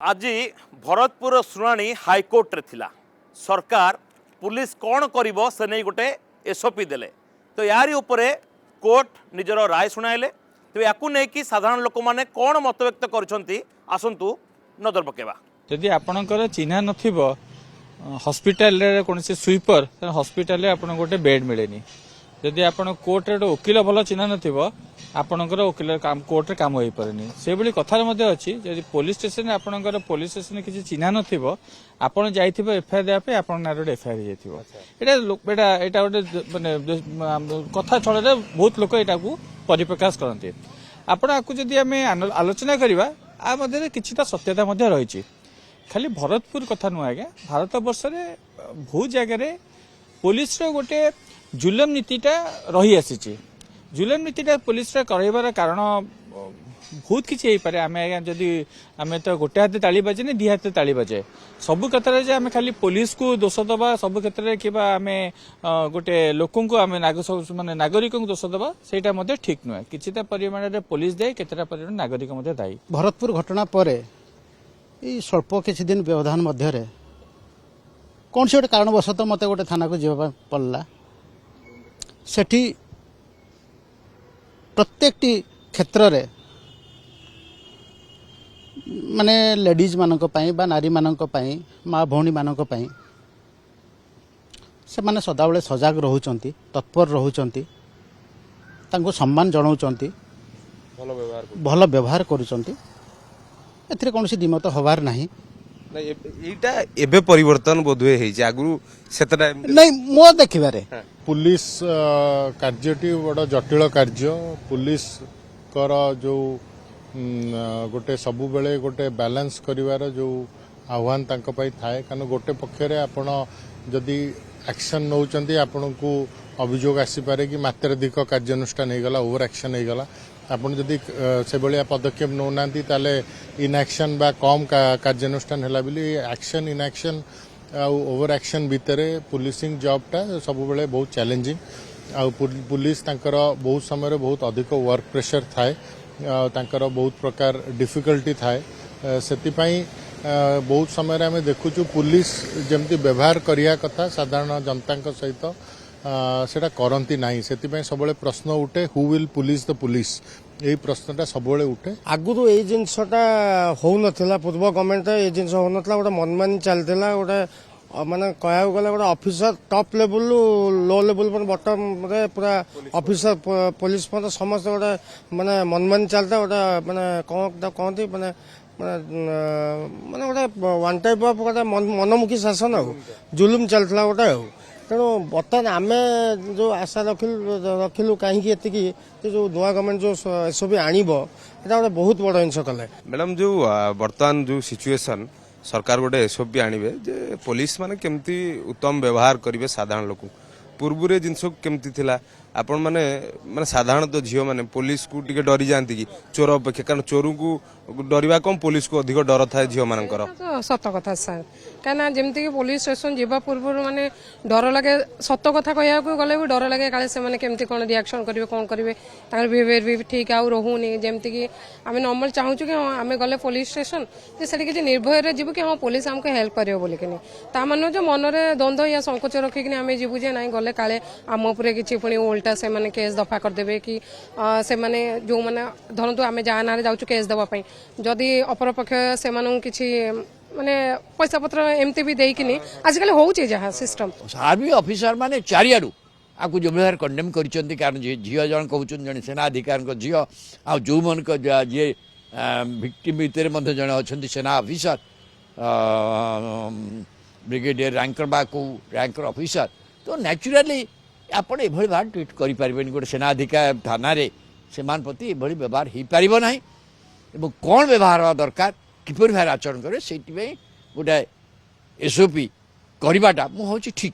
आज भरतपुर शुणाणी हाइकोर्ट रे थिला सरकार पुलिस कौन करिबो से नहीं गोटे एसओपी देले तो यारी उपरे कोर्ट निजर राय शुणाइले तो याकू नहीं कि साधारण लोक माने कौन मत व्यक्त करछंती आसंतु नजर पकेबा जदि आपणकर चिन्हा नथिबो हॉस्पिटल रे कोनसे स्वीपर हॉस्पिटल रे आपन गोटे बेड मिलेनी जदि आपण कोर्ट रे वकील भल चिन्हा नथिबो आपणकर वकील काम कोर्ट रे काम होई परनी से बली कथार मध्ये अछि जदि पुलिस स्टेशन आपणकर पुलिस स्टेशन किछि चिन्हा नथिबो आपण जाइथिबो एफआईआर देबा पे आपण नारो एफआईआर जाइथिबो एटा गोटे माने कथा छळे बहुत लोक एटा को परिप्रकाश करते आपण आकु जदि हमें आलोचना करबा आ मध्ये किछिटा सत्यता मध्ये रहिछि खाली भरतपुर कथा नुआ आज्ञा भारत वर्ष रे बहुत जगह पुलिस रो गोटे जुलम नीतिटा रही आसी जुलम नीतिटा पुलिस रे करैबार कारण बहुत किसी हो पारे आमे आज्ञा जदि आमे तो गोटे हाथ ताली बाजे ने दी हाथ ताली बाजे सब क्षेत्र में आमे खाली पुलिस को दोष दबा सब क्षेत्र में कि आमे गोटे लोकन को आमे माने नागरिक को दोष दबा सेटा मध्ये ठीक नुआ किछिटा परिमाण रे पुलिस दे केतेटा परिमाण नागरिक मध्ये दायी भरतपुर घटना परे ई स्वल्प किछि दिन व्यवधान मध्य कौन से गोटे कारणवशत मत गोटे थाना को जीवा पड़ला सेठी प्रत्येक क्षेत्र रे माने लेडीज मानक पई बा नारी मानक पई माँ भौणी मानक पई से माने सदाबले सजग रहउचंती तत्पर रहउचंती तांको सम्मान जणाउचंती भल व्यवहार करूचंती एथिरे कोनसी दिमत होबार नाही एटा एबे परिवर्तन बोधवे हे जे आगु सेतटा नहीं मो देखिबारे पुलिस कार्यटी बड़ जटिल कार्य पुलिस कर जो गोटे सबु बेले गोटे बैलेंस करिवार जो आह्वान तांको पई थाए कारण गोटे पक्षरे आपण जदि एक्शन नौचंती आपण को अभियोग आसी पारे कि मात्राधिक कार्यानुष्ठान हो गला ओवर एक्शन हो गला आपण जदि से भाया पदक्षेप नौनांती ताले इनएक्शन बा कम कार्यानुष्ठान हैला बिली एक्शन इनएक्शन ओवर एक्शन भितर पुलिसिंग जॉबटा सब बेले बहुत चैलेंजिंग आ पुलिस तांकर बहुत समय बहुत अधिक वर्क प्रेशर थाए तांकर बहुत प्रकार डिफिकल्टी थाए सेतिपाई बहुत समय आम देखुचु पुलिस जमती व्यवहार करिया कथा साधारण जनता सहित सेटा करंती नाही सेतिपाई सबले प्रश्न उठे who will police the police यही प्रश्नटा सबले उठे आगुरु ए जिनसटा हो नथिला पूर्व गवर्नमेंट ए जिनस हो नथिला गोटे मनमानी चलथिला गोटे माने कहया गला गोटे officer top level low level पर बॉटम रे पूरा ऑफिसर पुलिस पर समस्त गोटे माने मनमानी चलता गोटे माने कहती माने माने गोटे वन टाइप ऑफ गोटे मनमुखी शासन हो जुलुम चलथिला गोटे हो तेणु बर्तमान आम जो आशा रखिलु कहीं जो नुआ गवर्नमेंट जो एसओपी आणब गोटे बहुत बड़ जिन कले मैडम जो बर्तमान जो सिचुएशन सरकार गोटे एसओपी आणबे जे पुलिस माने केमती उत्तम व्यवहार करिवे साधारण लोक पूर्व जिनस केमती थिला आपण माने माने साधारण तो झियो माने पुलिस को टिके डरी जानती कि चोर अपेक्षा कारण चोर को डरवा कम पुलिस को अधिक डर थाए झियो मानकर सत कथा सर कहीं जमती कि पुलिस स्टेशन जावा पूर्व माने डर लगे सत कथा कहया गले भी डर लगे काले से माने केमती कोन रिएक्शन करिवे कोन करिवे तार बिहेवियर भी ठीक आ रहूनी जमती कि आमे नॉर्मल चाहू कि आमे गले पुलिस स्टेशन जे सेठी कि निर्भय रे जीवु कि हां पुलिस हमको हेल्प करियो बोली कि ता मानो जो मन रे द्वंद्व या संकोच रखी कि आमे जीवु जे नाही गले काले आम उपरे किछि पुनी उल्टा से माने केस दफा कर देबे कि से माने जो माने धरंतु आमे जाना रे जाउछु केस दबा पई जदि अपर पक्ष से मानु किछि माने पैसा पत्र एमती भी देकिनी आजकल होउचे जहा सिस्टम आर्मी ऑफिसर माने चारियाडू आकु जो व्यवहार कंडेम करिसंती कारण झियो जन कहउछन जने सेना अधिकारी को झियो आ जो मन को जे विक्टिम भीतर मध्ये जने अछंती सेना ऑफिसर ब्रिगेडियर रैंकर बा को रैंकर ऑफिसर तो नेचुरली आपण एभଳି भार ट्रीट करि परिबेनी गोटे सेना अधिकारी थाना रे सेमान प्रति एभଳି व्यवहार ही परिबो नाही एवं कौन व्यवहार दरकार किपर भार आचरण करे से गोटे एसओपी करवाटा मु हूँ ठीक।